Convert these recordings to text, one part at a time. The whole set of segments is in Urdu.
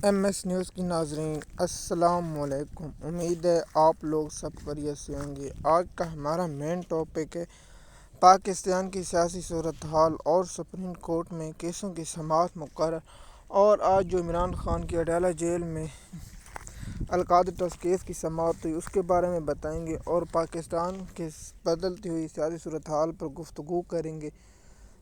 ایم ایس نیوز کی ناظرین السلام علیکم۔ امید ہے آپ لوگ سب خیریت سے ہوں گے۔ آج کا ہمارا مین ٹاپک ہے پاکستان کی سیاسی صورتحال اور سپریم کورٹ میں کیسوں کی سماعت مقرر، اور آج جو عمران خان کی اڈیالہ جیل میں القاعدہ ٹرسٹ کیس کی سماعت ہوئی اس کے بارے میں بتائیں گے، اور پاکستان کی بدلتی ہوئی سیاسی صورتحال پر گفتگو کریں گے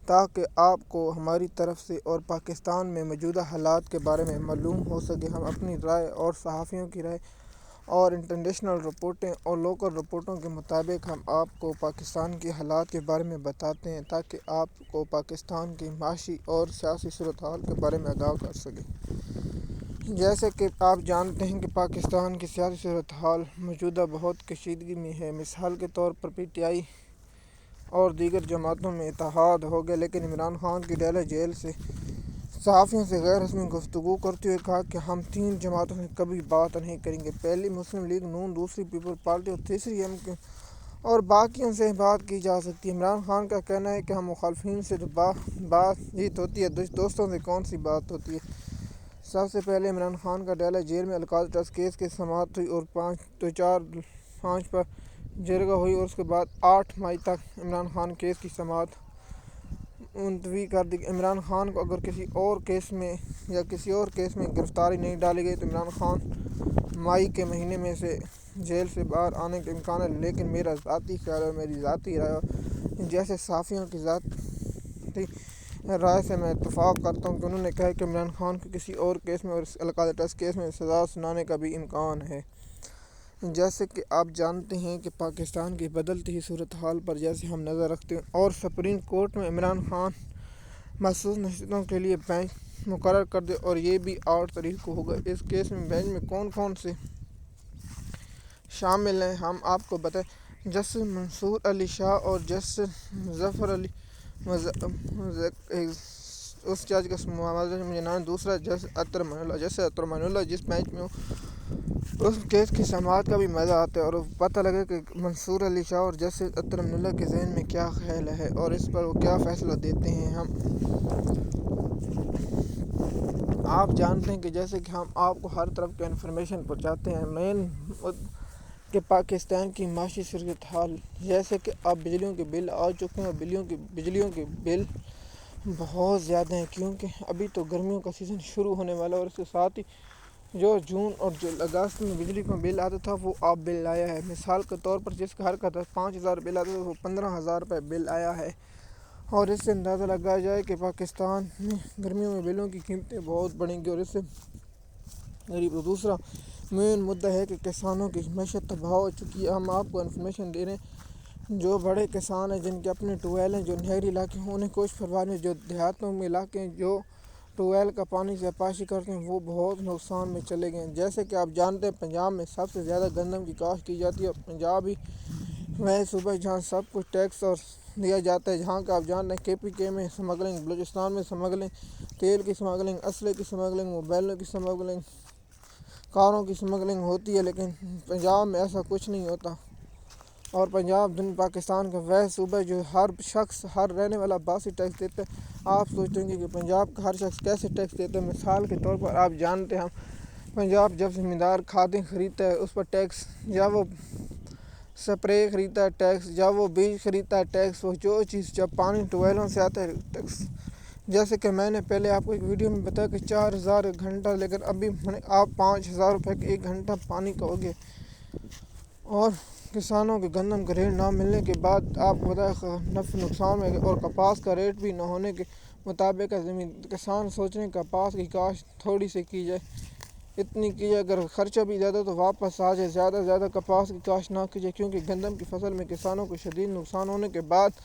تاکہ آپ کو ہماری طرف سے اور پاکستان میں موجودہ حالات کے بارے میں معلوم ہو سکے۔ ہم اپنی رائے اور صحافیوں کی رائے اور انٹرنیشنل رپورٹیں اور لوکل رپورٹوں کے مطابق ہم آپ کو پاکستان کے حالات کے بارے میں بتاتے ہیں تاکہ آپ کو پاکستان کی معاشی اور سیاسی صورتحال کے بارے میں آگاہ کر سکیں۔ جیسے کہ آپ جانتے ہیں کہ پاکستان کی سیاسی صورتحال موجودہ بہت کشیدگی میں ہے۔ مثال کے طور پر پی ٹی آئی اور دیگر جماعتوں میں اتحاد ہو گیا، لیکن عمران خان کی اڈیالہ جیل سے صحافیوں سے غیر رسمی گفتگو کرتے ہوئے کہا کہ ہم 3 جماعتوں سے کبھی بات نہیں کریں گے، پہلی مسلم لیگ نون، دوسری پیپلز پارٹی اور تیسری ایم کیو، اور باقیوں سے بات کی جا سکتی ہے۔ عمران خان کا کہنا ہے کہ ہم مخالفین سے تو بات چیت ہوتی ہے، دوستوں سے کون سی بات ہوتی ہے۔ سب سے پہلے عمران خان کا اڈیالہ جیل میں القاعدہ ٹرسٹ کیس کی سماعت ہوئی اور 5 پر جرگہ ہوئی، اور اس کے بعد 8 مئی تک عمران خان کیس کی سماعت ملتوی کر دی۔ عمران خان کو اگر کسی اور کیس میں گرفتاری نہیں ڈالی گئی تو عمران خان مئی کے مہینے میں سے جیل سے باہر آنے کا امکان ہے، لیکن میرا ذاتی خیال اور میری ذاتی رائے اور جیسے صحافیوں کی ذاتی رائے سے میں اتفاق کرتا ہوں کہ انہوں نے کہا کہ عمران خان کو کسی اور کیس میں اور القاعدہ ٹرسٹ کیس میں سزا سنانے کا بھی امکان ہے۔ جیسے کہ آپ جانتے ہیں کہ پاکستان کی بدلتی ہوئی صورتحال پر جیسے ہم نظر رکھتے ہیں اور سپریم کورٹ میں عمران خان مخصوص نشستوں کے لیے بینچ مقرر کر دے، اور یہ بھی 8 تاریخ کو ہوگا۔ اس کیس میں بینچ میں کون سے شامل ہیں ہم آپ کو بتائیں۔ جسٹس منصور علی شاہ اور جسٹس ظفر علی اس جج کا مجھے نام، دوسرا جسٹس اطہر امان اللہ۔ جسٹس اطہر امان اللہ جس بینچ میں اس کیس کی سماعت کا بھی مزہ آتا ہے، اور پتہ لگے کہ منصور علی شاہ اور جسٹس اطہر امان اللہ کے ذہن میں کیا خیال ہے اور اس پر وہ کیا فیصلہ دیتے ہیں۔ آپ جانتے ہیں کہ جیسے کہ ہم آپ کو ہر طرف کی انفارمیشن پہنچاتے ہیں مین کہ پاکستان کی معاشی صورتحال، جیسے کہ اب بجلیوں کے بل آ چکے ہیں اور بجلیوں کے بل بہت زیادہ ہیں، کیونکہ ابھی تو گرمیوں کا سیزن شروع ہونے والا ہے، اور اس کے ساتھ ہی جو جون اور اگست میں بجلی کا بل آتا تھا وہ اب بل آیا ہے۔ مثال کے طور پر جس کا ہر کا 5,000 بل آتا تھا وہ 15,000 روپے بل آیا ہے، اور اس سے اندازہ لگایا جائے کہ پاکستان میں گرمیوں میں بلوں کی قیمتیں بہت بڑھیں گی، اور اس سے غریب۔ دوسرا مین مدعا ہے کہ کسانوں کی معیشت تباہ ہو چکی ہے۔ ہم آپ کو انفارمیشن دے رہے ہیں، جو بڑے کسان ہیں جن کے اپنے ٹیوب ویل ہیں، جو نہری علاقے ہیں، انہیں کچھ پرواہ نہیں، جو دیہاتوں میں علاقے ہیں جو ٹیوب ویل کا پانی سے پاشی کرتے ہیں وہ بہت نقصان میں چلے گئے ہیں۔ جیسے کہ آپ جانتے ہیں پنجاب میں سب سے زیادہ گندم کی کاشت کی جاتی ہے، اور پنجاب ہی وہ صوبہ جہاں سب کچھ ٹیکس اور دیا جاتا ہے، جہاں کا آپ جانتے ہیں KPK میں سمگلنگ، بلوچستان میں سمگلنگ، تیل کی سمگلنگ، اسلحے کی سمگلنگ، موبائلوں کی سمگلنگ، کاروں کی سمگلنگ ہوتی ہے، لیکن پنجاب میں ایسا کچھ نہیں ہوتا۔ اور پنجاب پاکستان کا وہ صوبہ جو ہر رہنے والا باسی ٹیکس دیتا ہے۔ آپ سوچتے ہیں کہ پنجاب کا ہر شخص کیسے ٹیکس دیتا ہے۔ مثال کے طور پر آپ جانتے ہیں پنجاب جب زمیندار کھادیں خریدتا ہے اس پر ٹیکس، یا وہ سپرے خریدتا ہے ٹیکس، یا وہ بیج خریدتا ہے ٹیکس، وہ جو چیز جب پانی ٹیوب ویلوں سے آتا ہے ٹیکس۔ جیسے کہ میں نے پہلے آپ کو ایک ویڈیو میں بتایا کہ 4,000 ایک گھنٹہ، لیکن ابھی آپ 5,000 روپے کے ایک گھنٹہ پانی کا ہو گیا، اور کسانوں کے گندم کا ریٹ نہ ملنے کے بعد آپ کو بتایا نقصان میں، اور کپاس کا ریٹ بھی نہ ہونے کے مطابق کسان سوچ رہے ہیں کپاس کی کاشت تھوڑی سی کی جائے، اتنی کی جائے، اگر خرچہ بھی زیادہ تو واپس آ جائے، زیادہ سے زیادہ کپاس کی کاشت نہ کی جائے، کیونکہ گندم کی فصل میں کسانوں کو شدید نقصان ہونے کے بعد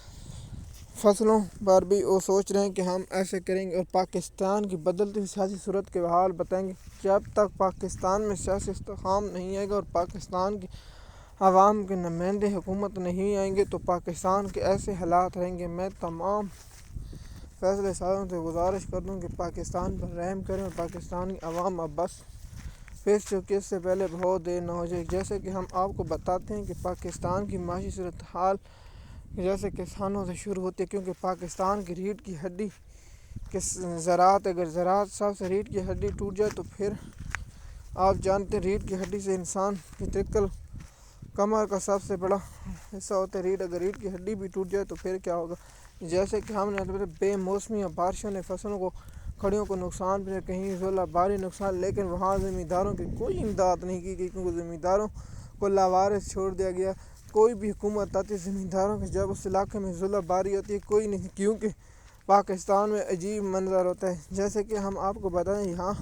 فصلوں پر بھی وہ سوچ رہے ہیں کہ ہم ایسے کریں گے۔ اور پاکستان کی بدلتی ہوئی سیاسی صورت کے حال بتائیں گے، جب تک پاکستان میں سیاسی استحکام نہیں آئے گا اور پاکستان کی عوام کے نمائندے حکومت نہیں آئیں گے تو پاکستان کے ایسے حالات رہیں گے۔ میں تمام فیصلہ سازوں سے گزارش کر دوں کہ پاکستان پر رحم کریں، اور پاکستانی عوام اب بس پیش چکی، اس سے پہلے بہت دیر نہ ہو جائے۔ جیسے کہ ہم آپ کو بتاتے ہیں کہ پاکستان کی معاشی صورتحال جیسے کسانوں سے شروع ہوتی ہے، کیونکہ پاکستان کی ریڑھ کی ہڈی کہ زراعت، اگر زراعت سب سے ریڑھ کی ہڈی ٹوٹ جائے تو پھر آپ جانتے ہیں ریڑھ کی ہڈی سے انسان کی تکل کمر کا سب سے بڑا حصہ ہوتا ہے ریڑھ، اگر ریڑھ کی ہڈی بھی ٹوٹ جائے تو پھر کیا ہوگا؟ جیسے کہ ہم نے بے موسمی بارشوں نے فصلوں کو کھڑیوں کو نقصان بھی، کہیں ژولہ باری نقصان، لیکن وہاں زمینداروں کی کوئی امداد نہیں کی گئی، کیونکہ زمینداروں کو لاوارث چھوڑ دیا گیا۔ کوئی بھی حکومت آتی زمینداروں کے جب اس علاقے میں ژولہ باری ہوتی ہے کوئی نہیں، کیونکہ پاکستان میں عجیب منظر ہوتا ہے۔ جیسے کہ ہم آپ کو بتائیں یہاں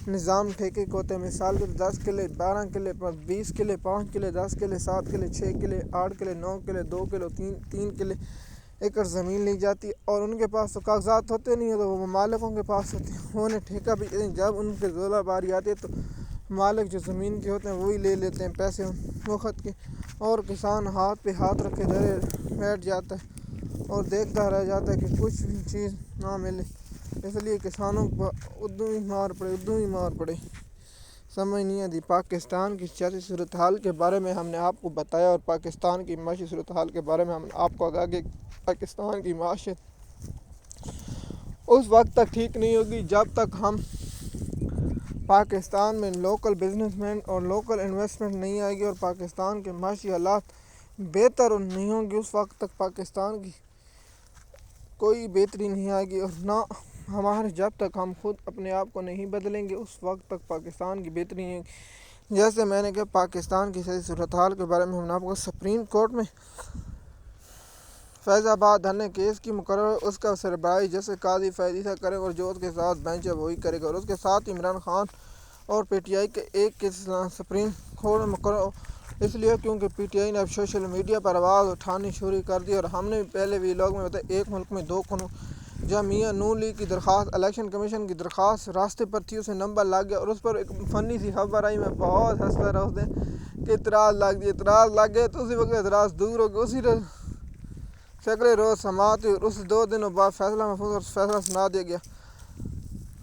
نظام ٹھیکے کو ہوتے ہیں، مثال کے 10 کلے 12 کلے 20 کلے 5 کلے 10 کلے 7 کلے 6 کلے 8 کلے 9 کلے 2 کلے 3 کلے ایکڑ زمین لی جاتی ہے، اور ان کے پاس تو کاغذات ہوتے نہیں ہیں تو وہ مالکوں کے پاس ہوتے ہیں، وہ انہیں ٹھیکہ بھی دیتے ہیں۔ جب ان کے ژولہ باری آتی ہے تو مالک جو زمین کے ہوتے ہیں وہی لے لیتے ہیں پیسے وقت کے، اور کسان ہاتھ پہ ہاتھ رکھے دھرے بیٹھ جاتا ہے اور دیکھتا رہ جاتا ہے کہ کچھ بھی چیز نہ ملے۔ اس لیے کسانوں کو ادھر ہی مار پڑے سمجھ نہیں آتی۔ پاکستان کی سیاسی صورتحال کے بارے میں ہم نے آپ کو بتایا، اور پاکستان کی معاشی صورتحال کے بارے میں ہم نے آپ کو آگاہ کہ پاکستان کی معاشیت اس وقت تک ٹھیک نہیں ہوگی جب تک ہم پاکستان میں لوکل بزنس مین اور لوکل انویسٹمنٹ نہیں آئے گی اور پاکستان کے معاشی حالات بہتر نہیں ہوں گے، اس وقت تک پاکستان کی کوئی بہتری نہیں آئے گی، اور نہ ہمارے جب تک ہم خود اپنے آپ کو نہیں بدلیں گے اس وقت تک پاکستان کی بہتری نہیں ہوگی۔ جیسے میں نے کہا پاکستان کی سیاسی صورتحال کے بارے میں ہم نے آپ کو سپریم کورٹ میں فیض آباد دھرنے کیس کی مقرر اس کا سربراہی جیسے قاضی فیضیسہ کرے گا، اور جو اس کے ساتھ بینچ ہے وہی کرے گا، اور اس کے ساتھ عمران خان اور پی ٹی آئی کے ایک کے سپریم کورٹ میں مقرر، اس لیے کیونکہ پی ٹی آئی نے اب سوشل میڈیا پر آواز اٹھانی شروع کر دی، اور ہم نے پہلے ویلاگ میں بتایا ایک ملک میں 2 قانون۔ جب میاں نون لیگ کی درخواست الیکشن کمیشن کی درخواست راستے پر تھی، اسے نمبر لگ گیا، اور اس پر ایک فنی سی خبر آئی، میں بہت ہنستا رہا اس دن کہ اعتراض لگ گئے، تو اسی وقت اعتراض دور ہو گیا، اسی اگلے روز سماعت ہوئی، اور اس 2 دنوں بعد فیصلہ محفوظ اور فیصلہ سنا دیا گیا،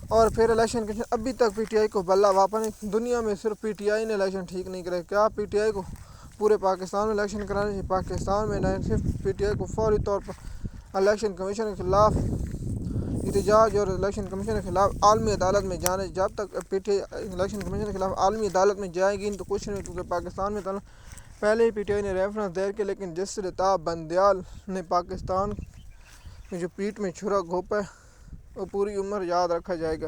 اور پھر الیکشن کمیشن ابھی تک پی ٹی آئی کو بلہ واپس نہیں۔ دنیا میں صرف پی ٹی آئی نے الیکشن ٹھیک نہیں کرے، کیا پی ٹی آئی کو پورے پاکستان میں الیکشن کرانے چاہیے؟ پاکستان میں نہیں، صرف پی ٹی آئی کو فوری طور پر الیکشن کمیشن کے خلاف احتجاج اور الیکشن کمیشن کے خلاف عالمی عدالت میں جانے، جب تک P T I election commission کے خلاف عالمی عدالت میں جائے گی تو کچھ نہیں، کیونکہ پاکستان میں پہلے ہی پی ٹی آئی نے ریفرنس دائر کیا، لیکن جس سے الطاف بندیال نے پاکستان میں جو پیٹھ میں چھرا گھونپا ہے وہ پوری عمر یاد رکھا جائے گا۔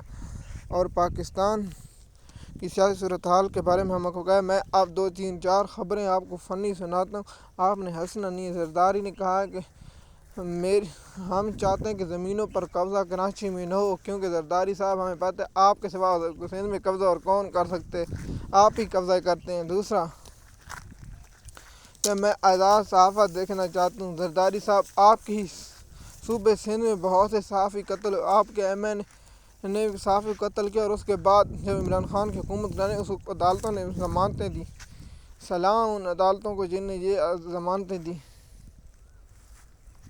اور پاکستان کی سیاسی صورتحال کے بارے میں ہم کو کہا، میں اب 2 3 4 خبریں آپ کو فنی سناتا ہوں، آپ نے ہنسنا نہیں ہے۔ زرداری نے کہا کہ ہم چاہتے ہیں کہ زمینوں پر قبضہ کراچی میں نہ ہو، کیونکہ زرداری صاحب ہمیں پتہ ہے آپ کے سوا سندھ میں قبضہ اور کون کر سکتے، آپ ہی قبضہ کرتے ہیں۔ دوسرا کہ میں آزاد صحافت دیکھنا چاہتا ہوں، زرداری صاحب آپ کی صوبے سندھ میں بہت سے صحافی قتل، آپ کے ایم این نے صحافی قتل کیا، اور اس کے بعد جب عمران خان کی حکومت گرانے اس کو عدالتوں نے ضمانتیں دی، سلام ان عدالتوں کو جن نے یہ ضمانتیں دی،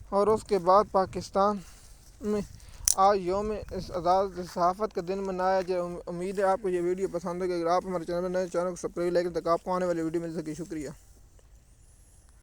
اور اس کے بعد پاکستان میں آج یوم آزاد صحافت کا دن منایا جائے۔ امید ہے آپ کو یہ ویڈیو پسند ہے، کہ اگر آپ ہمارے چینل میں نئے چینل کو سبسکرائب لائک تک آپ کو آنے والی ویڈیو مل سکے۔ شکریہ۔